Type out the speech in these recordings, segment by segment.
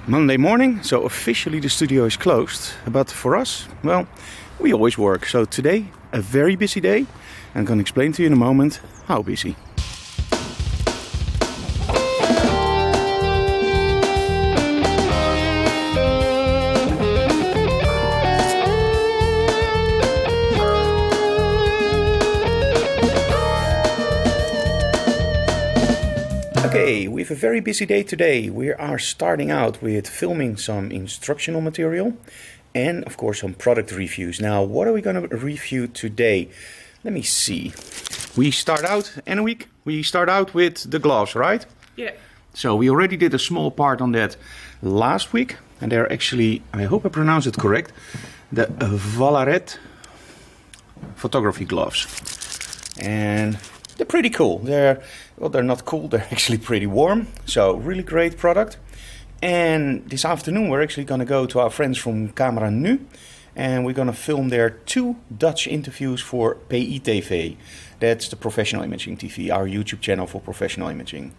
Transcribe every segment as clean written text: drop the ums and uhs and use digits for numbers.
Monday morning, so officially the studio is closed. But for us, well, we always work. So today, a very busy day. I'm going to explain to you in a moment how busy. Okay, we have a very busy day today. We are starting out with filming some instructional material and of course some product reviews. Now, what are we going to review today? Let me see. We start out, Annewieks, we start out with the gloves, right? Yeah. So we already did a small part on that last week, and they're actually, I hope I pronounce it correct, the Valaret photography gloves. And they're pretty cool. They're not cool, they're actually pretty warm. So really great product. And this afternoon we're actually going to go to our friends from cameranu. And we're going to film there 2 Dutch interviews for BTCD. That's the Professional Imaging TV, our YouTube channel for professional imaging.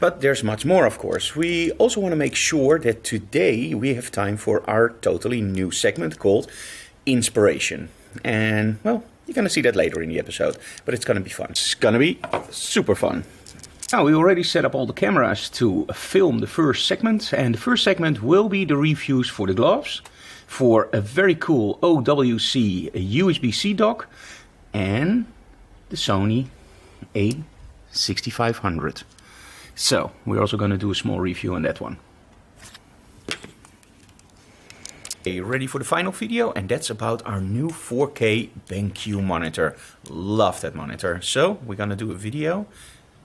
But there's much more, of course. We also want to make sure that today we have time for our totally new segment called Inspiration. And, well, you're going to see that later in the episode, but it's going to be fun. It's going to be super fun. Now, we already set up all the cameras to film the first segment, and the first segment will be the reviews for the gloves, for a very cool OWC USB-C dock, and the Sony A6500. So, we're also going to do a small review on that one. Okay, ready for the final video, and that's about our new 4K BenQ monitor. Love that monitor. So, we're going to do a video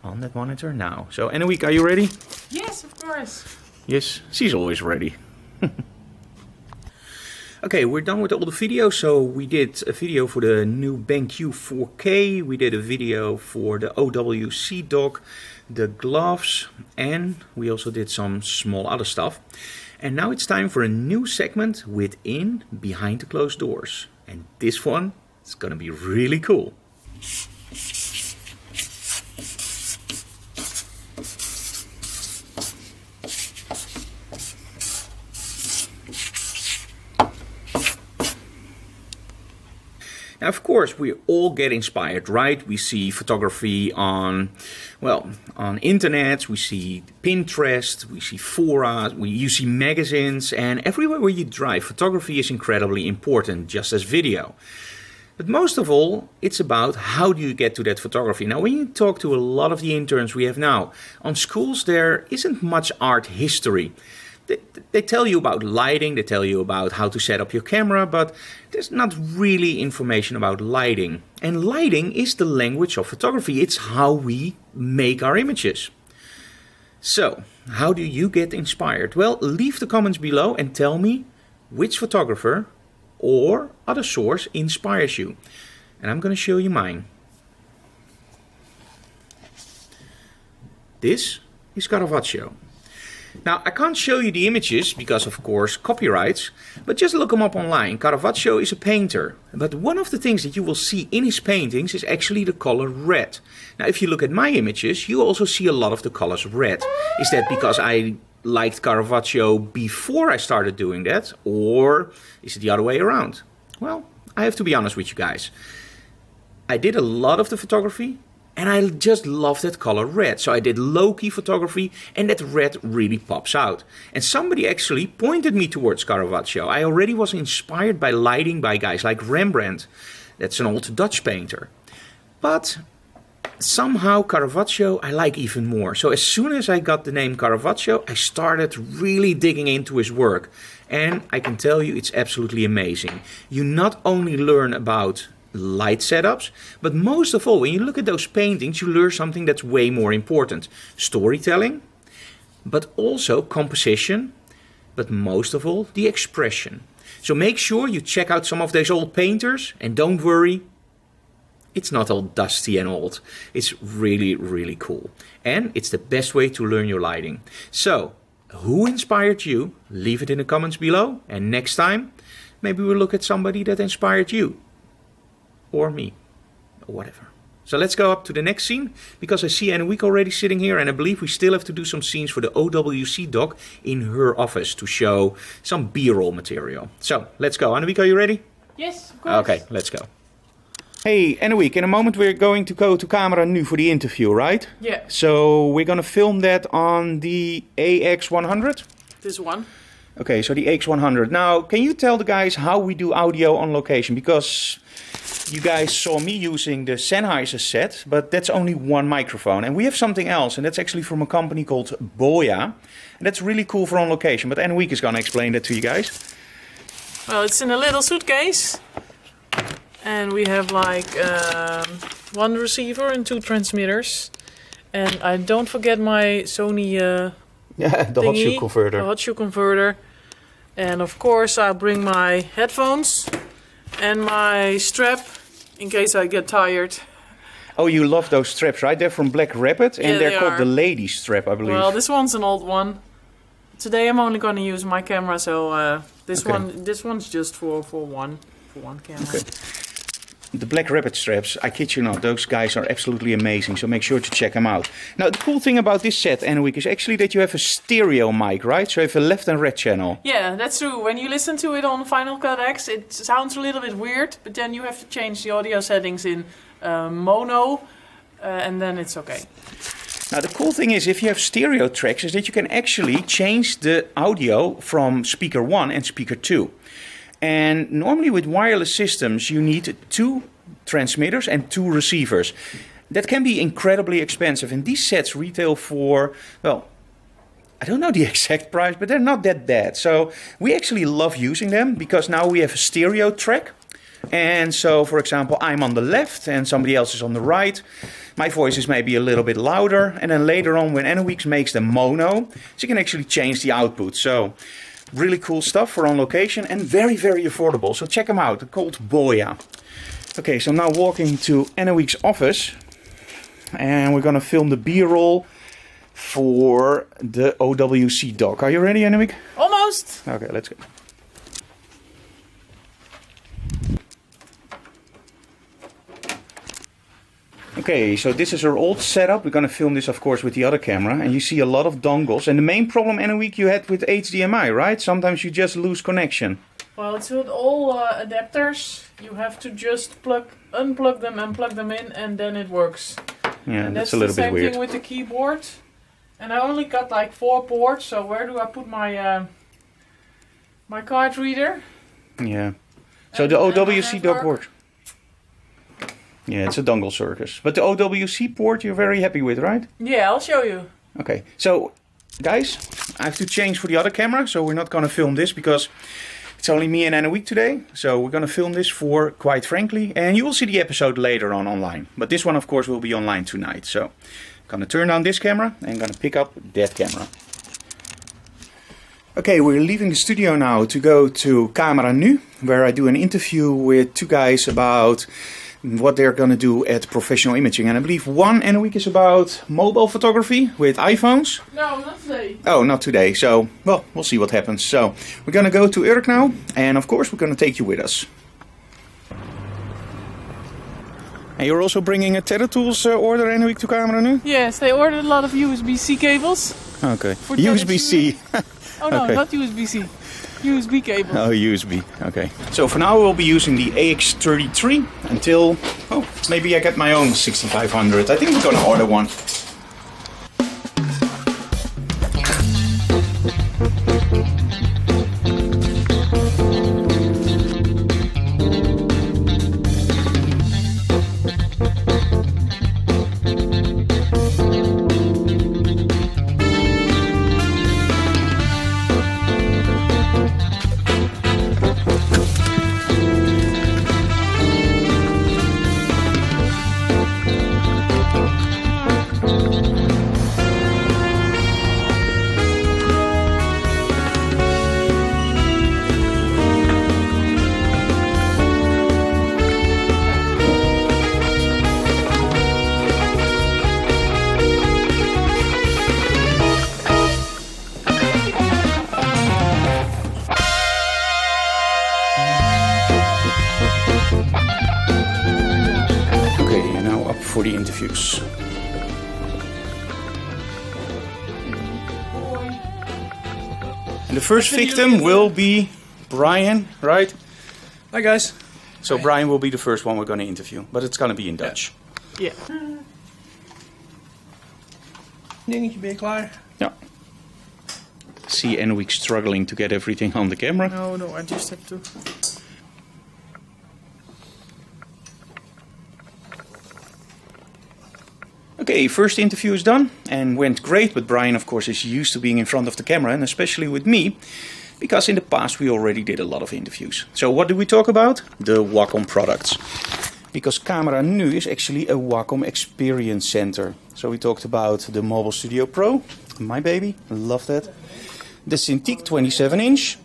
on that monitor now. So, Annewieks, are you ready? Yes, of course. Yes, she's always ready. Okay, we're done with all the videos. So we did a video for the new BenQ 4K. We did a video for the OWC dock, the gloves, and we also did some small other stuff. And now it's time for a new segment within Behind the Closed Doors. And this one is going to be really cool. Now, of course, we all get inspired, right? We see photography on internet, we see Pinterest, we see forums, you see magazines, and everywhere where you drive, photography is incredibly important, just as video. But most of all, it's about how do you get to that photography. Now, when you talk to a lot of the interns we have now, on schools there isn't much art history. They tell you about lighting, they tell you about how to set up your camera, but there's not really information about lighting. And lighting is the language of photography. It's how we make our images. So, how do you get inspired? Well, leave the comments below and tell me which photographer or other source inspires you. And I'm going to show you mine. This is Caravaggio. Now, I can't show you the images because, of course, copyrights, but just look him up online. Caravaggio is a painter, but one of the things that you will see in his paintings is actually the color red. Now, if you look at my images, you also see a lot of the colors red. Is that because I liked Caravaggio before I started doing that, or is it the other way around? Well, I have to be honest with you guys. I did a lot of the photography, and I just love that color red. So I did low-key photography, and that red really pops out. And somebody actually pointed me towards Caravaggio. I already was inspired by lighting by guys like Rembrandt. That's an old Dutch painter. But somehow Caravaggio I like even more. So as soon as I got the name Caravaggio, I started really digging into his work. And I can tell you it's absolutely amazing. You not only learn about light setups, but most of all, when you look at those paintings, you learn something that's way more important. Storytelling, but also composition, but most of all, the expression. So make sure you check out some of those old painters, and don't worry, it's not all dusty and old. It's really, really cool. And it's the best way to learn your lighting. So, who inspired you? Leave it in the comments below, and next time, maybe we'll look at somebody that inspired you. Or me, or whatever. So let's go up to the next scene, because I see Annewieks already sitting here, and I believe we still have to do some scenes for the OWC doc in her office to show some B-roll material. So let's go. Annewieks, are you ready? Yes, of course. Okay, let's go. Hey, Annewieks, in a moment we're going to go to cameranu for the interview, right? Yeah. So we're going to film that on the AX100? This one. Okay, so the AX100. Now, can you tell the guys how we do audio on location? Because you guys saw me using the Sennheiser set, but that's only one microphone. And we have something else, and that's actually from a company called Boya. And that's really cool for on location, but Annewieks is going to explain that to you guys. Well, it's in a little suitcase. And we have like one receiver and 2 transmitters. And I don't forget my Sony the hot shoe converter. The hot shoe converter. And of course I'll bring my headphones and my strap in case I get tired. Oh, you love those straps, right? They're from Black Rabbit, and Yeah, they're they called are. the lady strap, I believe. Well, this one's an old one. Today I'm only going to use my camera, so this one's just for one camera. Okay. The Black Rabbit straps, I kid you not, those guys are absolutely amazing, so make sure to check them out. Now, the cool thing about this set, Annewieks, is actually that you have a stereo mic, right? So you have a left and right channel. Yeah, that's true. When you listen to it on Final Cut X, it sounds a little bit weird, but then you have to change the audio settings in mono, and then it's okay. Now, the cool thing is, if you have stereo tracks, is that you can actually change the audio from speaker 1 and speaker 2. And normally with wireless systems, you need 2 transmitters and 2 receivers. That can be incredibly expensive. And these sets retail for, well, I don't know the exact price, but they're not that bad. So we actually love using them because now we have a stereo track. And so, for example, I'm on the left and somebody else is on the right. My voice is maybe a little bit louder. And then later on, when Annewieks makes the mono, she can actually change the output. So really cool stuff for on location and very, very affordable. So check them out. They're called Boya. Okay, so now walking to Annewieks' office. And we're going to film the B-roll for the OWC doc. Are you ready, Annewieks? Almost! Okay, let's go. Okay, so this is our old setup. We're going to film this, of course, with the other camera. And you see a lot of dongles. And the main problem, Annewieks, you had with HDMI, right? Sometimes you just lose connection. Well, it's with all adapters. You have to just unplug them and plug them in, and then it works. Yeah, And that's a little bit the same weird. thing with the keyboard. And I only got like 4 ports, so where do I put my my card reader? Yeah. So And- the and my OWC dock network? works. Yeah, it's a dongle circus. But the OWC port you're very happy with, right? Yeah, I'll show you. Okay. So, guys, I have to change for the other camera. So we're not going to film this because it's only me and Annewieks today. So we're going to film this for Quite Frankly. And you will see the episode later on online. But this one, of course, will be online tonight. So I'm going to turn down this camera and going to pick up that camera. Okay, we're leaving the studio now to go to cameranu, where I do an interview with 2 guys about what they're going to do at professional imaging. And I believe one Annewieks is about mobile photography with iPhones. No, not today. Oh, not today. So, well, we'll see what happens. So, we're going to go to Urk now. And of course, we're going to take you with us. And you're also bringing a TerraTools order, Annewieks, to cameranu? Yes, they ordered a lot of USB-C cables. Okay. For USB-C. Oh no, Okay. not USB-C. USB cable. Oh, USB. Okay. So for now we'll be using the AX33 until, oh, maybe I get my own 6500. I think I'm gonna order one. for the interviews. And the first victim will be Brian, right? Hi guys. So Brian will be the first one we're going to interview, but it's going to be in Dutch. Yeah. Dingetje, ben je klaar? Yeah. See Annewieks struggling to get everything on the camera. No, I just have to. Okay, first interview is done and went great, but Brian of course is used to being in front of the camera, and especially with me, because in the past we already did a lot of interviews. So what do we talk about? The Wacom products. Because cameranu is actually a Wacom experience center. So we talked about the Mobile Studio Pro, my baby, love that. The Cintiq 27-inch.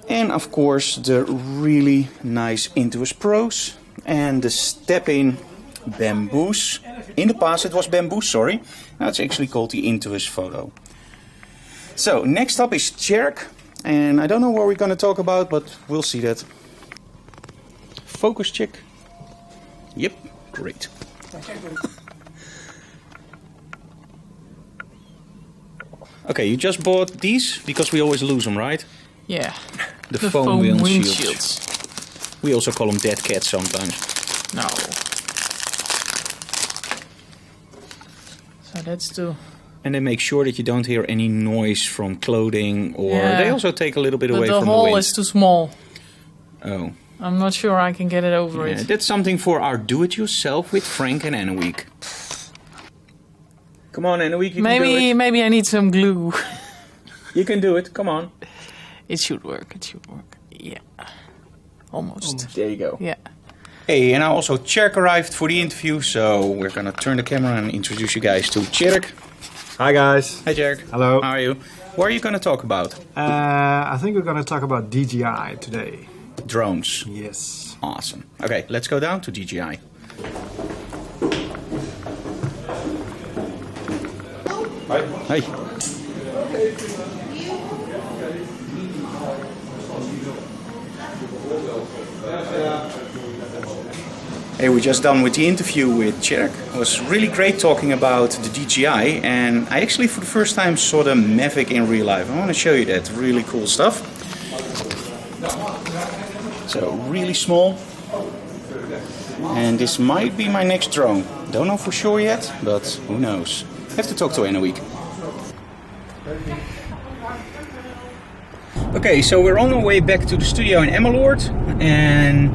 And of course the really nice Intuos Pros. And the step-in Bamboos. In the past it was Bamboos, sorry. Now it's actually called the Intuos Photo. So next up is Cherk. And I don't know what we're going to talk about, but we'll see that. Focus check. Yep, great. Okay, you just bought these because we always lose them, right? Yeah. The foam windshields. windshields. We also call them dead cats sometimes. No. So that's two. And they make sure that you don't hear any noise from clothing, or Yeah. they also take a little bit away The from the hole wind. is too small. Oh. I'm not sure I can get it over Yeah, it. that's something for our do-it-yourself with Frank and Annewiek. Come on, Annewiek, you can do it. Maybe I need some glue. You can do it, come on. It should work. Yeah. Almost. There you go. Yeah. Hey, and now also Cherk arrived for the interview, so we're gonna turn the camera and introduce you guys to Cherk. Hi guys. Hi Cherk. Hello. How are you? What are you gonna talk about? I think we're going to talk about DJI today. Drones. Yes. Awesome. Okay, let's go down to DJI. Hi. Hi. Hey, we're just done with the interview with Cherk. It was really great talking about the DJI, and I actually for the first time saw the Mavic in real life. I want to show you that really cool stuff. So really small, and this might be my next drone. Don't know for sure yet, but who knows. Have to talk to Annewiek. Okay, so we're on our way back to the studio in Emmeloord, and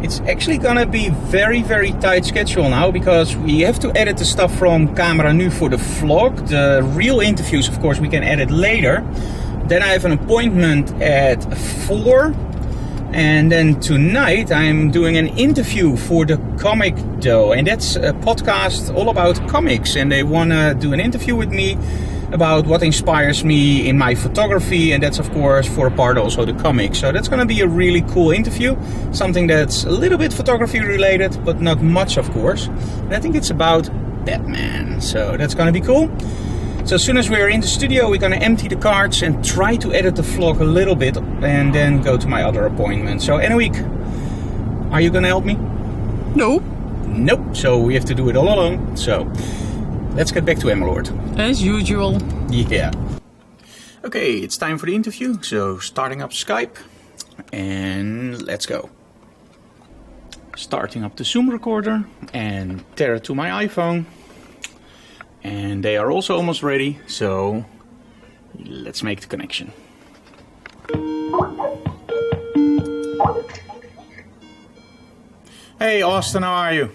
it's actually gonna be very tight schedule now, because we have to edit the stuff from cameranu for the vlog. The real interviews, of course, we can edit later. Then I have an appointment at 4. And then tonight I'm doing an interview for the Comic Dough, and that's a podcast all about comics, and they want to do an interview with me about what inspires me in my photography, and that's of course for a part also the comics. So that's going to be a really cool interview, something that's a little bit photography related, but not much of course. And I think it's about Batman, so that's going to be cool. So as soon as we're in the studio, we're going to empty the cards and try to edit the vlog a little bit, and then go to my other appointment. So Annewiek, are you going to help me? No. Nope, so we have to do it all alone. So let's get back to Emmeloord. As usual. Yeah. Okay, it's time for the interview. So starting up Skype, and let's go. Starting up the Zoom recorder and tear it to my iPhone. And they are also almost ready, so let's make the connection. Hey Austin, how are you?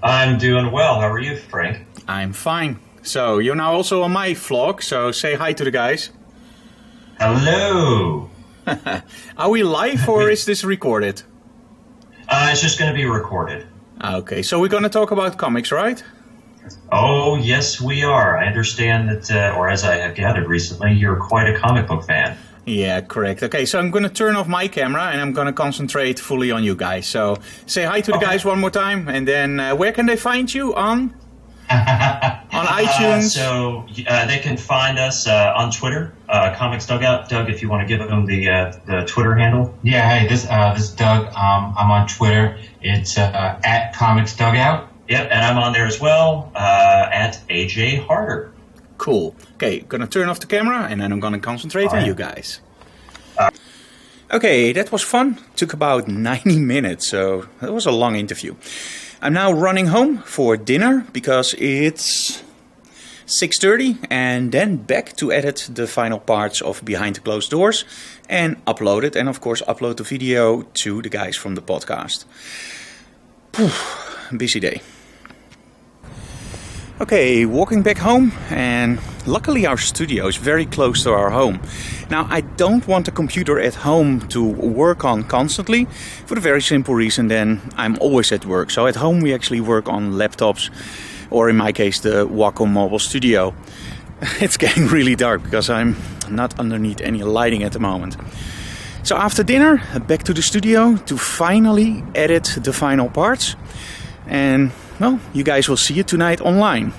I'm doing well. How are you, Frank? I'm fine. So you're now also on my vlog, so say hi to the guys. Hello. Are we live or is this recorded? It's just going to be recorded. Okay, so we're going to talk about comics, right? Oh, yes, we are. I understand that, or as I have gathered recently, you're quite a comic book fan. Yeah, correct. Okay, so I'm going to turn off my camera and I'm going to concentrate fully on you guys. So say hi to the guys one more time, and then where can they find you on? On iTunes? So they can find us on Twitter, ComicsDougout. Doug, if you want to give them the Twitter handle. Yeah, hey, this is Doug. I'm on Twitter. It's at ComicsDougout. Yep, and I'm on there as well at AJ Harder. Cool. Okay, gonna turn off the camera and then I'm gonna concentrate on you guys. Okay, that was fun. Took about 90 minutes, so that was a long interview. I'm now running home for dinner because it's 6:30 and then back to edit the final parts of Behind the Closed Doors and upload it, and of course upload the video to the guys from the podcast. Busy day. Okay, walking back home, and luckily our studio is very close to our home. Now, I don't want a computer at home to work on constantly, for the very simple reason then I'm always at work. So at home we actually work on laptops, or in my case the Wacom Mobile Studio. It's getting really dark because I'm not underneath any lighting at the moment. So after dinner, back to the studio to finally edit the final parts. And well, you guys will see it tonight online.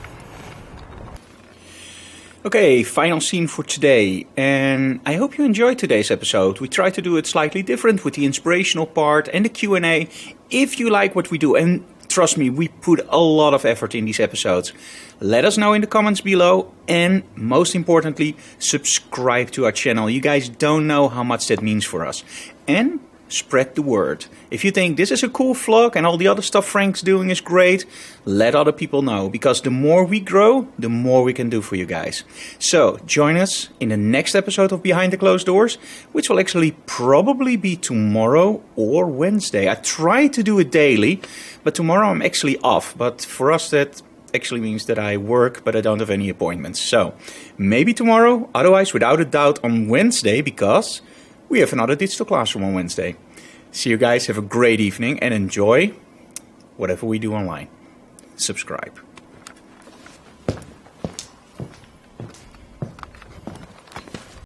Okay, final scene for today, and I hope you enjoyed today's episode. We try to do it slightly different with the inspirational part and the Q&A. If you like what we do, and trust me, we put a lot of effort in these episodes, let us know in the comments below, and most importantly, subscribe to our channel. You guys don't know how much that means for us. And spread the word. If you think this is a cool vlog and all the other stuff Frank's doing is great, let other people know, because the more we grow, the more we can do for you guys. So join us in the next episode of Behind the Closed Doors, which will actually probably be tomorrow or Wednesday. I try to do it daily, but tomorrow I'm actually off. But for us that actually means that I work, but I don't have any appointments. So maybe tomorrow, otherwise without a doubt on Wednesday, because we have another digital classroom on Wednesday. See you guys, have a great evening and enjoy whatever we do online. Subscribe.